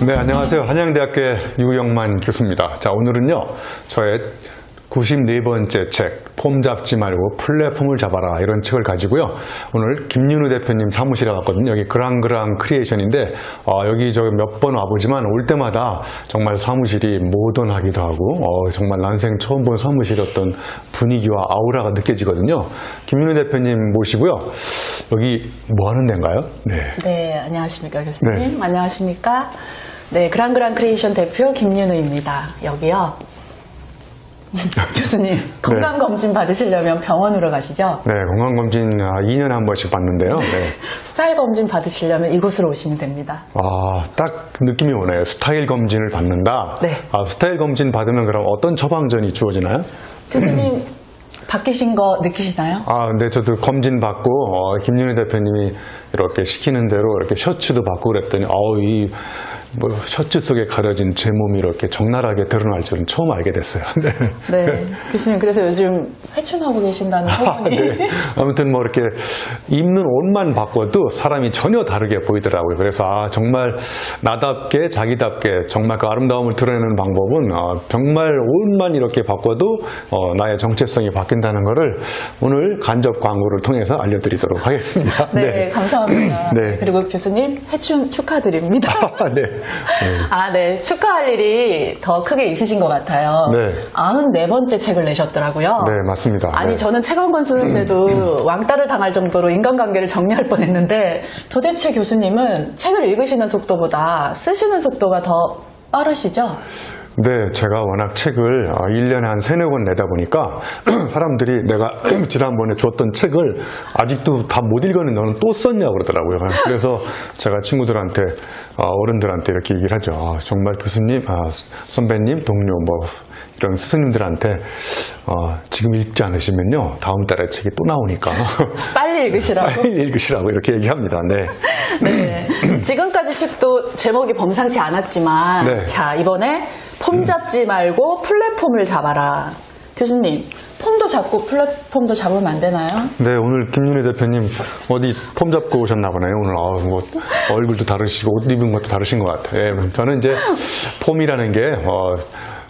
네, 안녕하세요. 한양대학교의 유영만 교수입니다. 자, 오늘은요, 저의 94번째 책, 폼 잡지 말고 플랫폼을 잡아라, 이런 책을 가지고요. 오늘 김윤우 대표님 사무실에 갔거든요. 여기 그랑그랑 크리에이션인데, 여기 저 몇 번 와보지만 올 때마다 정말 사무실이 모던하기도 하고, 정말 난생 처음 본 사무실의 어떤 분위기와 아우라가 느껴지거든요. 김윤우 대표님 모시고요. 여기 뭐 하는 데인가요? 네, 안녕하십니까, 교수님. 네. 안녕하십니까. 네, 그랑그랑 크리에이션 대표 김윤우입니다. 여기요. 교수님, 건강검진 받으시려면 병원으로 가시죠? 네, 건강검진 2년에 한 번씩 받는데요. 네. 스타일 검진 받으시려면 이곳으로 오시면 됩니다. 딱 느낌이 오네요. 스타일 검진을 받는다. 네. 스타일 검진 받으면 그럼 어떤 처방전이 주어지나요? 교수님, 바뀌신 거 느끼시나요? 근데 저도 검진 받고, 김윤희 대표님이 이렇게 시키는 대로 이렇게 셔츠도 받고 그랬더니, 셔츠 속에 가려진 제 몸이 이렇게 적나라하게 드러날 줄은 처음 알게 됐어요. 네. 교수님, 그래서 요즘 회춘하고 계신다는 소문이. 네. 아무튼 이렇게 입는 옷만 바꿔도 사람이 전혀 다르게 보이더라고요. 그래서 정말 나답게, 자기답게, 정말 그 아름다움을 드러내는 방법은 정말 옷만 이렇게 바꿔도 나의 정체성이 바뀐다는 것을 오늘 간접 광고를 통해서 알려드리도록 하겠습니다. 네, 감사합니다. 네. 그리고 교수님, 회춘 축하드립니다. 네. 네. 축하할 일이 더 크게 있으신 것 같아요. 네. 94번째 책을 내셨더라고요. 네, 맞습니다. 아니, 네. 저는 책 한 권 쓰는데도 왕따를 당할 정도로 인간관계를 정리할 뻔했는데 도대체 교수님은 책을 읽으시는 속도보다 쓰시는 속도가 더 빠르시죠? 네, 제가 워낙 책을 1년에 한 3-4권 내다 보니까 사람들이 내가 지난번에 줬던 책을 아직도 다 못 읽었는데 너는 또 썼냐고 그러더라고요. 그래서 제가 친구들한테, 어른들한테 이렇게 얘기를 하죠. 정말 교수님, 선배님, 동료, 이런 스승님들한테 지금 읽지 않으시면요, 다음 달에 책이 또 나오니까 빨리 읽으시라고? 빨리 읽으시라고 이렇게 얘기합니다. 네. 네. 지금까지 책도 제목이 범상치 않았지만, 네. 자, 이번에 폼 잡지 말고 플랫폼을 잡아라. 교수님, 폼도 잡고 플랫폼도 잡으면 안 되나요? 네, 오늘 김윤희 대표님 어디 폼 잡고 오셨나 보네요. 오늘 얼굴도 다르시고 옷 입은 것도 다르신 것 같아요. 네, 저는 이제 폼이라는 게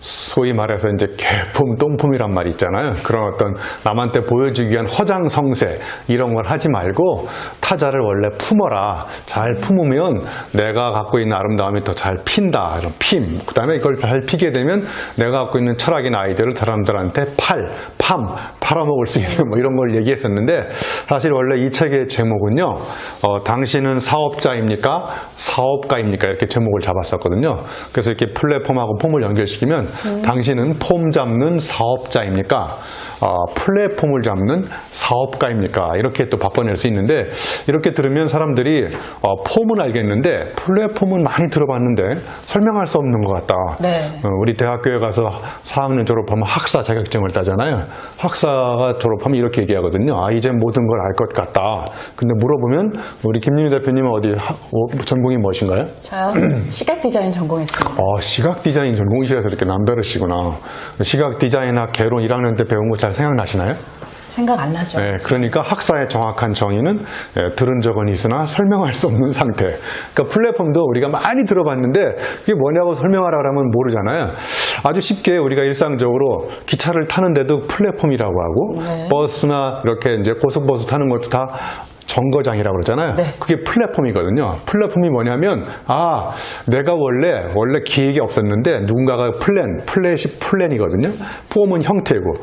소위 말해서 이제 개폼, 똥폼이란 말이 있잖아요. 그런 어떤 남한테 보여주기 위한 허장성세 이런 걸 하지 말고 타자를 원래 품어라. 잘 품으면 내가 갖고 있는 아름다움이 더 잘 핀다. 이런 핌. 그 다음에 이걸 잘 피게 되면 내가 갖고 있는 철학이나 아이디어를 사람들한테 팔아먹을 수 있는 이런 걸 얘기했었는데 사실 원래 이 책의 제목은요. 당신은 사업자입니까? 사업가입니까? 이렇게 제목을 잡았었거든요. 그래서 이렇게 플랫폼하고 폼을 연결시키면 당신은 폼 잡는 사업자입니까? 플랫폼을 잡는 사업가입니까? 이렇게 또 바꿔낼 수 있는데 이렇게 들으면 사람들이 폼은 알겠는데 플랫폼은 많이 들어봤는데 설명할 수 없는 것 같다. 네. 우리 대학교에 가서 4학년 졸업하면 학사 자격증을 따잖아요. 학사가 졸업하면 이렇게 얘기하거든요. 이제 모든 걸 알 것 같다. 근데 물어보면 우리 김윤희 대표님은 어디 전공이 무엇인가요? 저요? 시각 디자인 전공했습니다. 시각 디자인 전공이시라서 이렇게 남다르시구나. 시각 디자인학 개론 1학년 때 배운 거 잘 생각나시나요? 생각 안 나죠. 네, 그러니까 학사의 정확한 정의는 들은 적은 있으나 설명할 수 없는 상태. 그러니까 플랫폼도 우리가 많이 들어봤는데 그게 뭐냐고 설명하라 그러면 모르잖아요. 아주 쉽게 우리가 일상적으로 기차를 타는데도 플랫폼이라고 하고 네. 버스나 이렇게 이제 고속버스 타는 것도 다 정거장이라고 그러잖아요. 네. 그게 플랫폼이거든요. 플랫폼이 뭐냐면 내가 원래 기획이 없었는데 누군가가 플랜이거든요. 폼은 형태고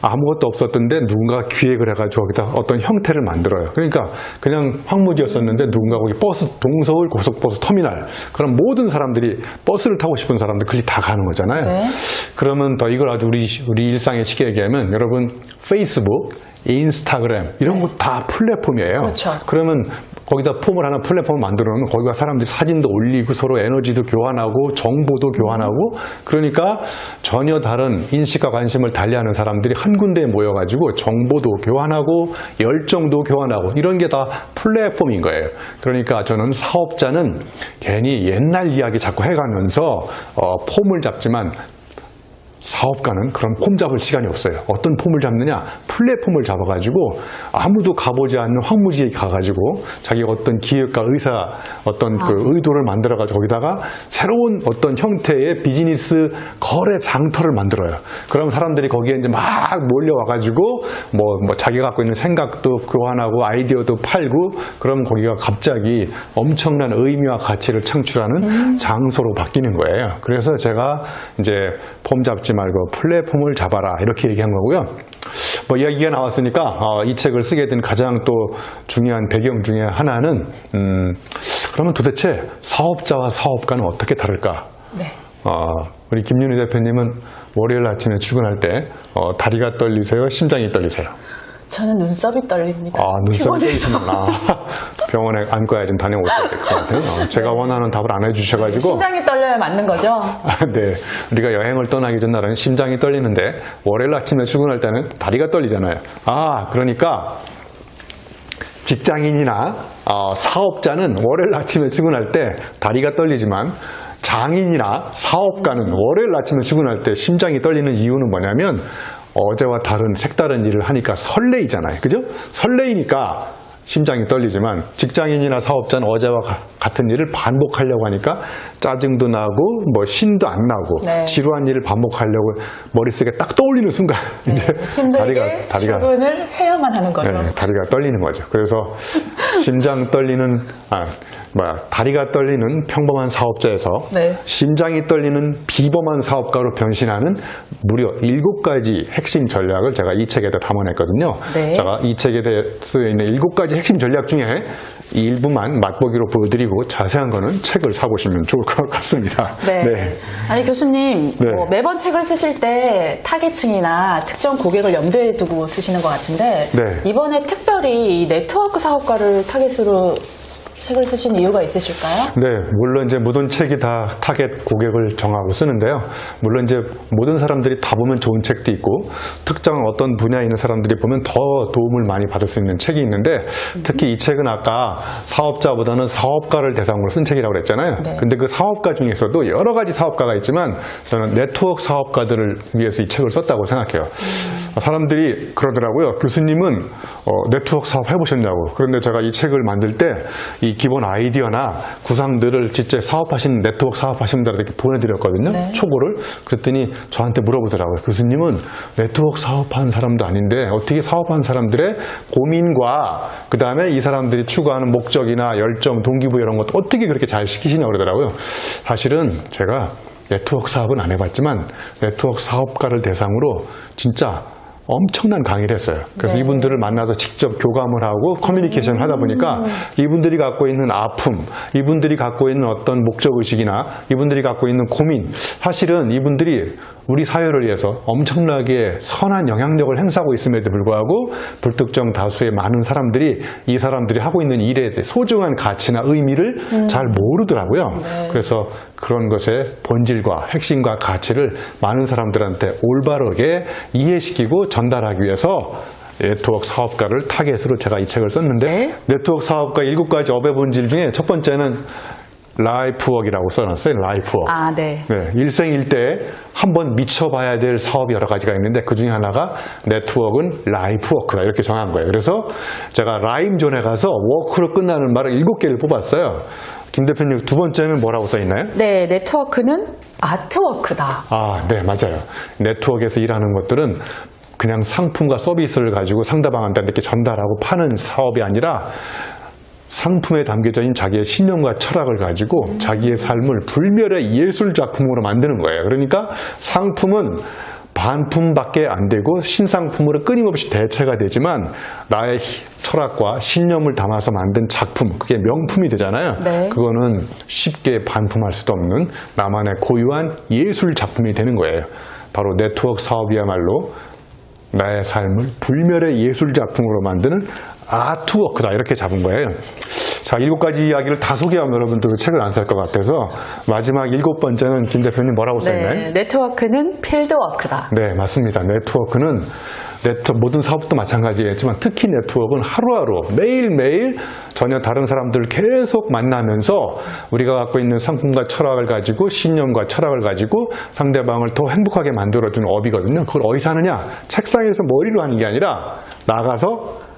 아무것도 없었던데 누군가가 기획을 해가지고 거기다 어떤 형태를 만들어요. 그러니까 그냥 황무지였었는데 누군가 거기 버스, 동서울 고속버스 터미널, 그럼 모든 사람들이 버스를 타고 싶은 사람들 거기 다 가는 거잖아요. 네. 그러면 더 이걸 아주 우리 일상에 쉽게 얘기하면 여러분 페이스북, 인스타그램 이런 거 다 플랫폼이에요. 그렇죠. 그러면 거기다 폼을 하나 플랫폼을 만들어 놓으면 거기가 사람들이 사진도 올리고 서로 에너지도 교환하고 정보도 교환하고 그러니까 전혀 다른 인식과 관심을 달리하는 사람들이 한 군데에 모여가지고 정보도 교환하고 열정도 교환하고 이런 게 다 플랫폼인 거예요. 그러니까 저는 사업자는 괜히 옛날 이야기 자꾸 해가면서 폼을 잡지만 사업가는 그런 폼 잡을 시간이 없어요. 어떤 폼을 잡느냐? 플랫폼을 잡아가지고 아무도 가보지 않는 황무지에 가가지고 자기가 어떤 기획과 의사 어떤 그 의도를 만들어가지고 거기다가 새로운 어떤 형태의 비즈니스 거래 장터를 만들어요. 그럼 사람들이 거기에 이제 막 몰려와가지고 뭐 자기가 갖고 있는 생각도 교환하고 아이디어도 팔고 그럼 거기가 갑자기 엄청난 의미와 가치를 창출하는 장소로 바뀌는 거예요. 그래서 제가 이제 폼 잡지 말고 플랫폼을 잡아라 이렇게 얘기한 거고요. 뭐 이야기가 나왔으니까 이 책을 쓰게 된 가장 또 중요한 배경 중에 하나는 그러면 도대체 사업자와 사업가는 어떻게 다를까? 네. 우리 김윤희 대표님은 월요일 아침에 출근할 때 다리가 떨리세요? 심장이 떨리세요? 저는 눈썹이 떨립니다. 눈썹이 피곤해서. 떨리시구나. 병원에 안과에 좀 다녀오셔야 될 것 같아요. 제가 원하는 답을 안 해주셔가지고. 심장이 떨려야 맞는 거죠? 네. 우리가 여행을 떠나기 전날은 심장이 떨리는데 월요일 아침에 출근할 때는 다리가 떨리잖아요. 그러니까 직장인이나 사업자는 월요일 아침에 출근할 때 다리가 떨리지만 장인이나 사업가는 월요일 아침에 출근할 때 심장이 떨리는 이유는 뭐냐면 어제와 다른 색다른 일을 하니까 설레이잖아요. 그죠? 설레이니까 심장이 떨리지만 직장인이나 사업자는 어제와 같은 일을 반복하려고 하니까 짜증도 나고 뭐 신도 안 나고 네. 지루한 일을 반복하려고 머릿속에 딱 떠올리는 순간 이제 힘들게 출근을 해야만 하는 거죠. 네, 다리가 떨리는 거죠. 그래서 심장 떨리는 다리가 떨리는 평범한 사업자에서 네. 심장이 떨리는 비범한 사업가로 변신하는 무려 7가지 핵심 전략을 제가 이 책에다 담아냈거든요. 네. 제가 이 책에 쓰여 있는 7가지 핵심 전략 중에 일부만 맛보기로 보여드리고 자세한 거는 책을 사보시면 좋을 것 같습니다. 네. 네. 아니 교수님 네. 매번 책을 쓰실 때 타겟층이나 특정 고객을 염두에 두고 쓰시는 것 같은데 네. 이번에 특별히 이 네트워크 사업가를 타겟으로 책을 쓰신 이유가 있으실까요? 네, 물론 이제 모든 책이 다 타겟 고객을 정하고 쓰는데요. 물론 이제 모든 사람들이 다 보면 좋은 책도 있고 특정 어떤 분야에 있는 사람들이 보면 더 도움을 많이 받을 수 있는 책이 있는데 특히 이 책은 아까 사업자보다는 사업가를 대상으로 쓴 책이라고 그랬잖아요. 네. 근데 그 사업가 중에서도 여러 가지 사업가가 있지만 저는 네트워크 사업가들을 위해서 이 책을 썼다고 생각해요. 사람들이 그러더라고요. 교수님은 네트워크 사업 해보셨냐고. 그런데 제가 이 책을 만들 때 이 기본 아이디어나 구상들을 진짜 사업하시는 네트워크 사업하시는 분들한테 보내드렸거든요. 네. 초고를. 그랬더니 저한테 물어보더라고요. 교수님은 네트워크 사업하는 사람도 아닌데 어떻게 사업하는 사람들의 고민과 그 다음에 이 사람들이 추구하는 목적이나 열정, 동기부여 이런 것도 어떻게 그렇게 잘 시키시냐고 그러더라고요. 사실은 제가 네트워크 사업은 안 해봤지만 네트워크 사업가를 대상으로 진짜 엄청난 강의를 했어요. 그래서 네. 이분들을 만나서 직접 교감을 하고 커뮤니케이션을 하다 보니까 이분들이 갖고 있는 아픔, 이분들이 갖고 있는 어떤 목적의식이나 이분들이 갖고 있는 고민, 사실은 이분들이 우리 사회를 위해서 엄청나게 선한 영향력을 행사하고 있음에도 불구하고 불특정 다수의 많은 사람들이 이 사람들이 하고 있는 일에 대해 소중한 가치나 의미를 잘 모르더라고요. 네. 그래서 그런 것의 본질과 핵심과 가치를 많은 사람들한테 올바르게 이해시키고 전달하기 위해서 네트워크 사업가를 타겟으로 제가 이 책을 썼는데 네. 네트워크 사업가 7가지 업의 본질 중에 첫 번째는 라이프웍이라고 써놨어요. 라이프웍. 네. 네, 일생일대에 한번 미쳐봐야 될 사업이 여러 가지가 있는데 그 중에 하나가 네트워크는 라이프워크다 이렇게 정한 거예요. 그래서 제가 라임존에 가서 워크로 끝나는 말을 7개를 뽑았어요. 김 대표님 두 번째는 뭐라고 써있나요? 네, 네트워크는 아트워크다. 네, 맞아요. 네트워크에서 일하는 것들은 그냥 상품과 서비스를 가지고 상대방한테 이렇게 전달하고 파는 사업이 아니라 상품에 담겨져 있는 자기의 신념과 철학을 가지고 자기의 삶을 불멸의 예술 작품으로 만드는 거예요. 그러니까 상품은 반품밖에 안 되고 신상품으로 끊임없이 대체가 되지만 나의 철학과 신념을 담아서 만든 작품, 그게 명품이 되잖아요. 네. 그거는 쉽게 반품할 수도 없는 나만의 고유한 예술 작품이 되는 거예요. 바로 네트워크 사업이야말로 나의 삶을 불멸의 예술 작품으로 만드는 아트워크다 이렇게 잡은 거예요. 자, 7가지 이야기를 다 소개하면 여러분들 책을 안 살 것 같아서 마지막 7번째는 김 대표님 뭐라고 써있나요? 네, 네트워크는 필드워크다. 네, 맞습니다. 네트워크는 모든 사업도 마찬가지겠지만 특히 네트워크는 하루하루 매일매일 전혀 다른 사람들을 계속 만나면서 우리가 갖고 있는 상품과 철학을 가지고 신념과 철학을 가지고 상대방을 더 행복하게 만들어주는 업이거든요. 그걸 어디서 하느냐? 책상에서 머리로 하는 게 아니라 나가서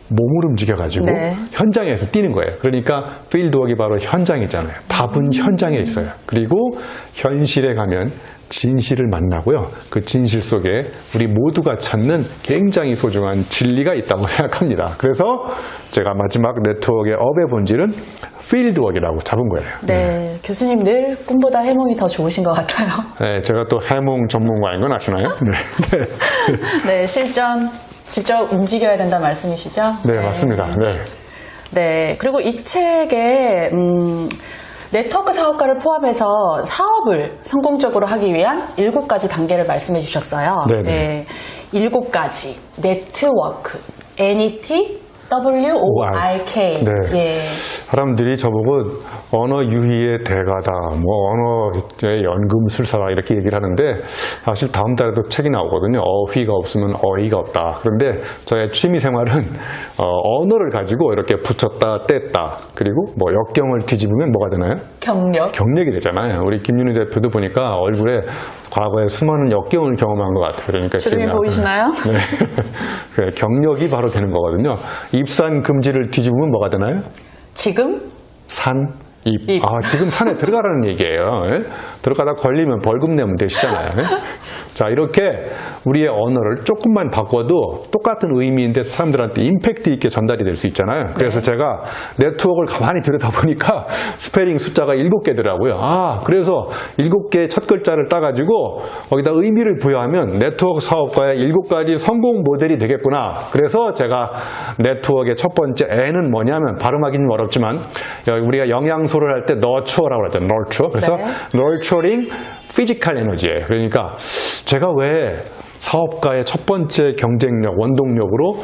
몸을 움직여가지고 네. 현장에서 뛰는 거예요. 그러니까 필드워크가 바로 현장이잖아요. 답은 현장에 있어요. 그리고 현실에 가면 진실을 만나고요. 그 진실 속에 우리 모두가 찾는 굉장히 소중한 진리가 있다고 생각합니다. 그래서 제가 마지막 네트워크의 업의 본질은 필드워크라고 잡은 거예요. 네, 교수님 늘 꿈보다 해몽이 더 좋으신 것 같아요. 네, 제가 또 해몽 전문가인 건 아시나요? 네. 네, 실전 직접 움직여야 된다 말씀이시죠? 네, 맞습니다. 네. 네, 그리고 이 책에 네트워크 사업가를 포함해서 사업을 성공적으로 하기 위한 7가지 단계를 말씀해 주셨어요. 네네. 네, 7가지 네트워크, NETWORK. 네. 예. 사람들이 저보고 언어 유희의 대가다, 뭐 언어의 연금술사다 이렇게 얘기를 하는데 사실 다음 달에도 책이 나오거든요. 어휘가 없으면 어이가 없다. 그런데 저의 취미 생활은 언어를 가지고 이렇게 붙였다 뗐다 그리고 뭐 역경을 뒤집으면 뭐가 되나요? 경력. 경력이 되잖아요. 우리 김윤희 대표도 보니까 얼굴에 과거에 수많은 역경을 경험한 것 같아요. 그러니까 주름이 지금 보이시나요? 네. 그 경력이 바로 되는 거거든요. 입산 금지를 뒤집으면 뭐가 되나요? 지금 산, 입. 입. 아, 지금 산에 들어가라는 얘기예요. 예? 들어가다 걸리면 벌금 내면 되시잖아요. 예? 자, 이렇게 우리의 언어를 조금만 바꿔도 똑같은 의미인데 사람들한테 임팩트 있게 전달이 될 수 있잖아요. 그래서 제가 네트워크를 가만히 들여다보니까 스페링 숫자가 7개더라고요. 아, 그래서 7개의 첫 글자를 따가지고 거기다 의미를 부여하면 네트워크 사업가의 7가지 성공 모델이 되겠구나. 그래서 제가 네트워크의 첫 번째 N은 뭐냐면 발음하기는 어렵지만 우리가 영양소를 할 때 너처라고 하잖아요. 너처. 그래서 네. nurturing physical energy예요. 그러니까 제가 왜 사업가의 첫 번째 경쟁력, 원동력으로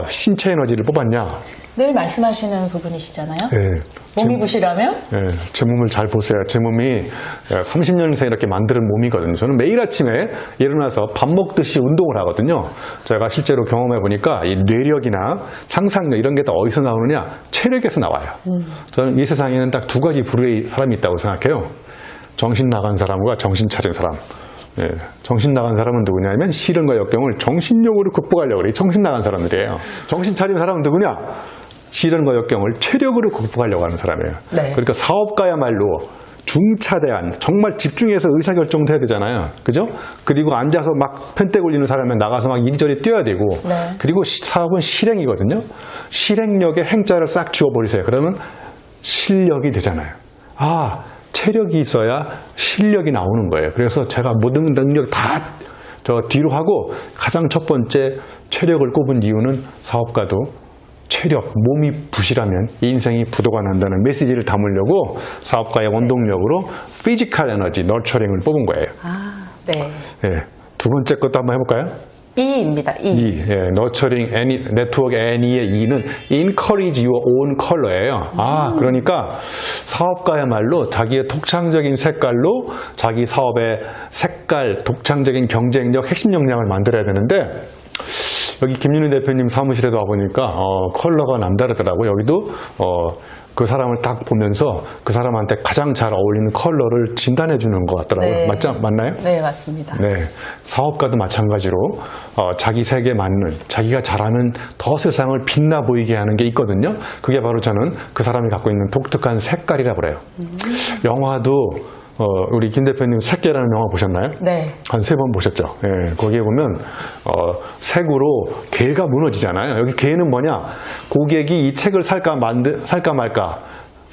신체 에너지를 뽑았냐? 늘 말씀하시는 부분이시잖아요. 네. 몸이 부실하면 네, 제 몸을 잘 보세요. 제 몸이 30년 이상 이렇게 만드는 몸이거든요. 저는 매일 아침에 일어나서 밥 먹듯이 운동을 하거든요. 제가 실제로 경험해 보니까 이 뇌력이나 상상력 이런 게 다 어디서 나오느냐? 체력에서 나와요. 저는 이 세상에는 딱 2가지 부류의 사람이 있다고 생각해요. 정신 나간 사람과 정신 차린 사람. 예, 정신 나간 사람은 누구냐면 시련과 역경을 정신력으로 극복하려고 그래요. 정신 나간 사람들이에요. 정신 차린 사람은 누구냐? 시련과 역경을 체력으로 극복하려고 하는 사람이에요. 네. 그러니까 사업가야말로 중차대한 정말 집중해서 의사결정도 해야 되잖아요. 그죠? 그리고 앉아서 막 편대 굴리는 사람은 나가서 막 이리저리 뛰어야 되고 네. 그리고 사업은 실행이거든요. 실행력에 행자를 싹 지워버리세요. 그러면 실력이 되잖아요. 아, 체력이 있어야 실력이 나오는 거예요. 그래서 제가 모든 능력 다 저 뒤로 하고 가장 첫 번째 체력을 꼽은 이유는 사업가도 체력, 몸이 부실하면 인생이 부도가 난다는 메시지를 담으려고 사업가의 원동력으로 피지컬 에너지, 너처링을 뽑은 거예요. 아, 네. 예, 두 번째 것도 한번 해볼까요? E입니다. E. 예, 너처링 네트워크 N의 E는 encourage your own color예요. 아, 그러니까 사업가야말로 자기의 독창적인 색깔로 자기 사업의 색깔, 독창적인 경쟁력, 핵심 역량을 만들어야 되는데 여기 김윤희 대표님 사무실에도 와보니까 컬러가 남다르더라고요. 여기도 그 사람을 딱 보면서 그 사람한테 가장 잘 어울리는 컬러를 진단해 주는 것 같더라고요. 네. 맞나요? 네, 맞습니다. 네, 사업가도 마찬가지로 자기 색에 맞는 자기가 잘하는 더 세상을 빛나 보이게 하는 게 있거든요. 그게 바로 저는 그 사람이 갖고 있는 독특한 색깔이라고 그래요. 영화도 우리 김 대표님 색계라는 영화 보셨나요? 네. 한 3번 보셨죠? 예, 거기에 보면 색으로 개가 무너지잖아요. 여기 개는 뭐냐? 고객이 이 책을 살까 말까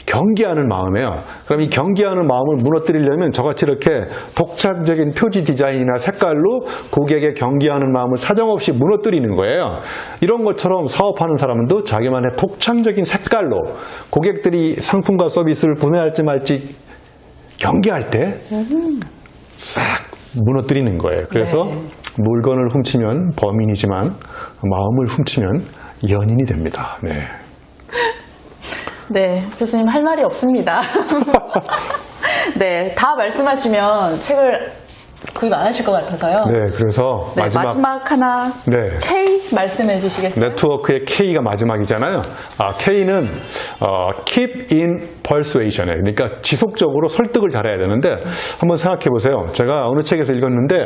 경계하는 마음이에요. 그럼 이 경계하는 마음을 무너뜨리려면 저같이 이렇게 독창적인 표지 디자인이나 색깔로 고객의 경계하는 마음을 사정없이 무너뜨리는 거예요. 이런 것처럼 사업하는 사람도 자기만의 독창적인 색깔로 고객들이 상품과 서비스를 구매할지 말지 경계할 때 싹 무너뜨리는 거예요. 그래서 네. 물건을 훔치면 범인이지만 마음을 훔치면 연인이 됩니다. 네. 네, 교수님 할 말이 없습니다. 네, 다 말씀하시면 책을 구입 안 하실 것 같아서요. 네, 그래서 네, 마지막 하나 네. K 말씀해 주시겠어요? 네트워크의 K가 마지막이잖아요. K는 keep in persuasion이에요. 그러니까 지속적으로 설득을 잘해야 되는데 한번 생각해 보세요. 제가 어느 책에서 읽었는데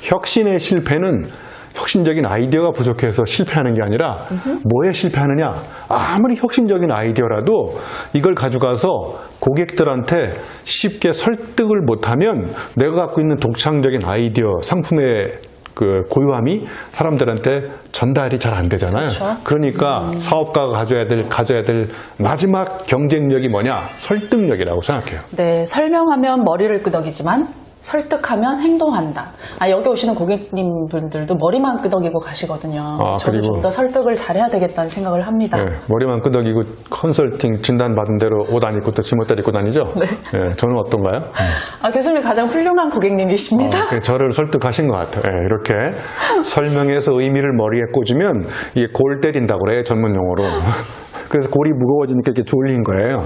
혁신의 실패는 혁신적인 아이디어가 부족해서 실패하는 게 아니라 뭐에 실패하느냐? 아무리 혁신적인 아이디어라도 이걸 가져가서 고객들한테 쉽게 설득을 못하면 내가 갖고 있는 독창적인 아이디어, 상품의 그 고유함이 사람들한테 전달이 잘 안 되잖아요. 그렇죠. 그러니까 사업가가 가져야 될 마지막 경쟁력이 뭐냐? 설득력이라고 생각해요. 네, 설명하면 머리를 끄덕이지만 설득하면 행동한다. 여기 오시는 고객님 분들도 머리만 끄덕이고 가시거든요. 저도 그리고 좀 더 설득을 잘해야 되겠다는 생각을 합니다. 네, 머리만 끄덕이고 컨설팅 진단받은 대로 옷 안 입고 또 지멋대로 입고 다니죠? 네, 저는 어떤가요? 교수님 가장 훌륭한 고객님이십니다. 저를 설득하신 것 같아요. 네, 이렇게 설명해서 의미를 머리에 꽂으면 이게 골 때린다고 그래요, 전문 용어로. 그래서 골이 무거워지니까 이렇게 졸린 거예요.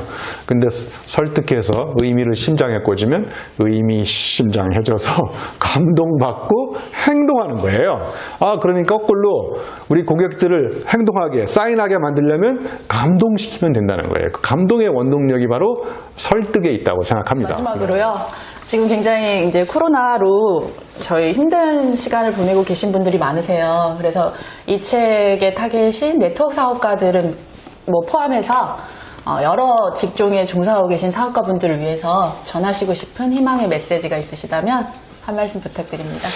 근데 설득해서 의미를 심장에 꽂으면 의미 심장해져서 감동받고 행동하는 거예요. 그러니까 거꾸로 우리 고객들을 행동하게, 사인하게 만들려면 감동시키면 된다는 거예요. 그 감동의 원동력이 바로 설득에 있다고 생각합니다. 마지막으로요. 지금 굉장히 이제 코로나로 저희 힘든 시간을 보내고 계신 분들이 많으세요. 그래서 이 책의 타겟이 네트워크 사업가들은 포함해서 여러 직종에 종사하고 계신 사업가분들을 위해서 전하시고 싶은 희망의 메시지가 있으시다면 한 말씀 부탁드립니다.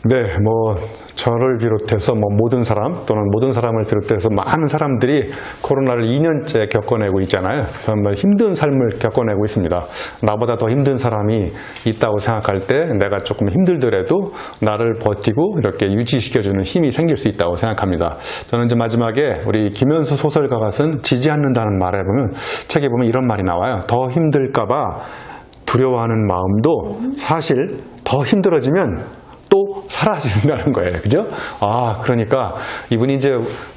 네, 저를 비롯해서 모든 사람 또는 모든 사람을 비롯해서 많은 사람들이 코로나를 2년째 겪어내고 있잖아요. 정말 힘든 삶을 겪어내고 있습니다. 나보다 더 힘든 사람이 있다고 생각할 때 내가 조금 힘들더라도 나를 버티고 이렇게 유지시켜주는 힘이 생길 수 있다고 생각합니다. 저는 이제 마지막에 우리 김현수 소설가가 쓴 지지 않는다는 말에 보면 책에 보면 이런 말이 나와요. 더 힘들까봐 두려워하는 마음도 사실 더 힘들어지면 또 사라진다는 거예요. 그죠? 그러니까 이분이 이제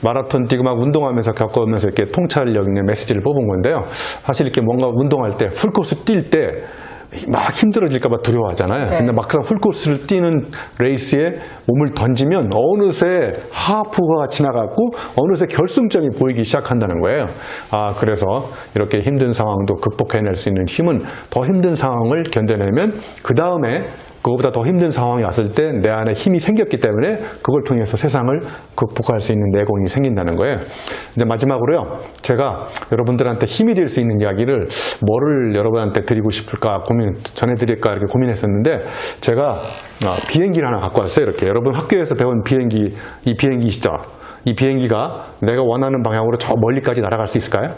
마라톤 뛰고 막 운동하면서 겪으면서 이렇게 통찰력 있는 메시지를 뽑은 건데요. 사실 이렇게 뭔가 운동할 때 풀코스 뛸 때 막 힘들어질까봐 두려워하잖아요. 네. 근데 막상 풀코스를 뛰는 레이스에 몸을 던지면 어느새 하프가 지나갔고 어느새 결승점이 보이기 시작한다는 거예요. 그래서 이렇게 힘든 상황도 극복해낼 수 있는 힘은 더 힘든 상황을 견뎌내면 그 다음에 그거보다 더 힘든 상황이 왔을 때 내 안에 힘이 생겼기 때문에 그걸 통해서 세상을 극복할 수 있는 내공이 생긴다는 거예요. 이제 마지막으로요. 제가 여러분들한테 힘이 될 수 있는 이야기를 뭐를 여러분한테 드리고 싶을까 전해드릴까 이렇게 고민했었는데 제가 비행기를 하나 갖고 왔어요. 이렇게 여러분 학교에서 배운 비행기, 이 비행기시죠? 이 비행기가 내가 원하는 방향으로 저 멀리까지 날아갈 수 있을까요?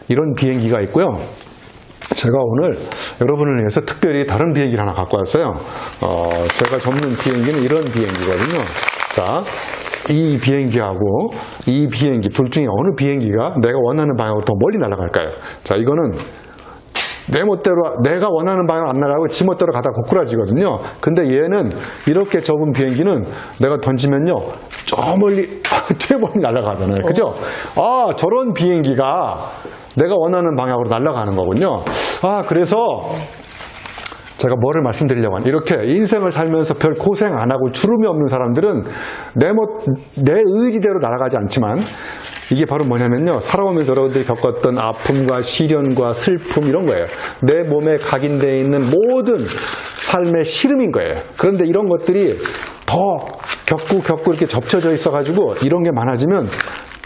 이런 비행기가 있고요. 제가 오늘 여러분을 위해서 특별히 다른 비행기를 하나 갖고 왔어요. 제가 접는 비행기는 이런 비행기거든요. 자, 이 비행기하고 이 비행기 둘 중에 어느 비행기가 내가 원하는 방향으로 더 멀리 날아갈까요? 자, 이거는 내 멋대로 내가 원하는 방향으로 안 날아가고 지 멋대로 가다 고꾸라지거든요. 근데 얘는 이렇게 접은 비행기는 내가 던지면요 저 멀리 저 멀리 날아가잖아요. 그죠? 저런 비행기가 내가 원하는 방향으로 날아가는 거군요. 그래서 제가 뭐를 말씀드리려고 하냐. 이렇게 인생을 살면서 별 고생 안 하고 주름이 없는 사람들은 내 의지대로 날아가지 않지만 이게 바로 뭐냐면요. 살아오면서 여러분들이 겪었던 아픔과 시련과 슬픔 이런 거예요. 내 몸에 각인되어 있는 모든 삶의 시름인 거예요. 그런데 이런 것들이 더 겪고 이렇게 접쳐져 있어가지고 이런 게 많아지면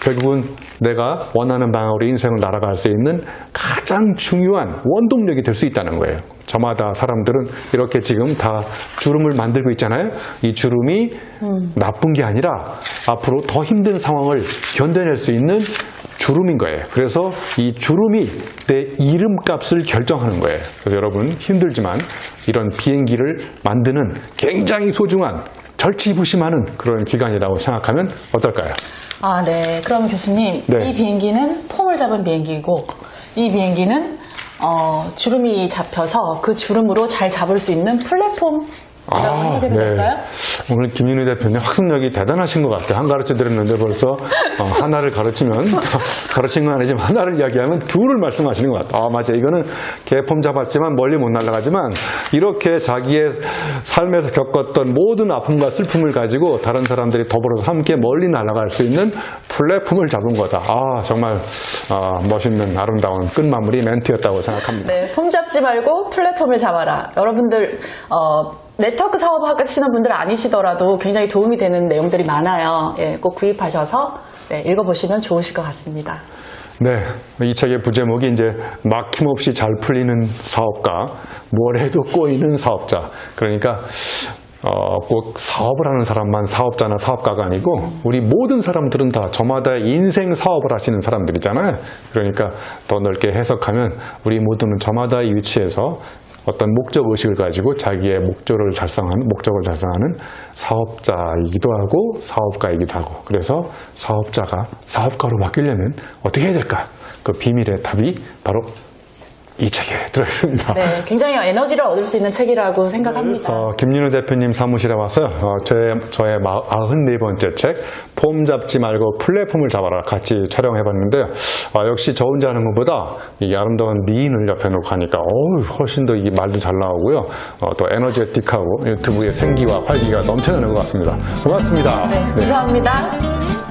결국은 내가 원하는 방향으로 인생을 날아갈 수 있는 가장 중요한 원동력이 될 수 있다는 거예요. 저마다 사람들은 이렇게 지금 다 주름을 만들고 있잖아요. 이 주름이 나쁜 게 아니라 앞으로 더 힘든 상황을 견뎌낼 수 있는 주름인 거예요. 그래서 이 주름이 내 이름값을 결정하는 거예요. 그래서 여러분 힘들지만 이런 비행기를 만드는 굉장히 소중한 절치부심하는 그런 기간이라고 생각하면 어떨까요? 네. 그럼 교수님, 네. 이 비행기는 폼을 잡은 비행기이고 이 비행기는 주름이 잡혀서 그 주름으로 잘 잡을 수 있는 플랫폼이라고 해야 될까요? 오늘 김윤희 대표님 학습력이 대단하신 것 같아요. 한 가르쳐 드렸는데 벌써 하나를 가르치면 가르친 건 아니지만 하나를 이야기하면 둘을 말씀하시는 것 같아요. 맞아요. 이거는 개폼 잡았지만 멀리 못 날아가지만 이렇게 자기의 삶에서 겪었던 모든 아픔과 슬픔을 가지고 다른 사람들이 더불어서 함께 멀리 날아갈 수 있는 플랫폼을 잡은 거다. 정말 멋있는 아름다운 끝마무리 멘트였다고 생각합니다. 네, 폼 잡지 말고 플랫폼을 잡아라. 여러분들 네트워크 사업 하시는 분들 아니시더라도 굉장히 도움이 되는 내용들이 많아요. 예, 꼭 구입하셔서 읽어보시면 좋으실 것 같습니다. 네, 이 책의 부제목이 이제 막힘없이 잘 풀리는 사업가, 뭘 해도 꼬이는 사업자. 그러니까 꼭 사업을 하는 사람만 사업자나 사업가가 아니고 우리 모든 사람들은 다 저마다 인생 사업을 하시는 사람들이잖아요. 그러니까 더 넓게 해석하면 우리 모두는 저마다의 위치에서 어떤 목적의식을 가지고 자기의 목적을 달성하는 사업자이기도 하고 사업가이기도 하고, 그래서 사업자가 사업가로 바뀌려면 어떻게 해야 될까? 그 비밀의 답이 바로 이 책에 들어있습니다. 네, 굉장히 에너지를 얻을 수 있는 책이라고 생각합니다. 김윤우 대표님 사무실에 와서 저의 94번째 책 폼 잡지 말고 플랫폼을 잡아라 같이 촬영해봤는데 역시 저 혼자 하는 것보다 이 아름다운 미인을 옆에 놓고 하니까 훨씬 더 이 말도 잘 나오고요. 또 에너제틱하고 유튜브의 생기와 활기가 넘쳐나는 것 같습니다. 고맙습니다. 네, 감사합니다.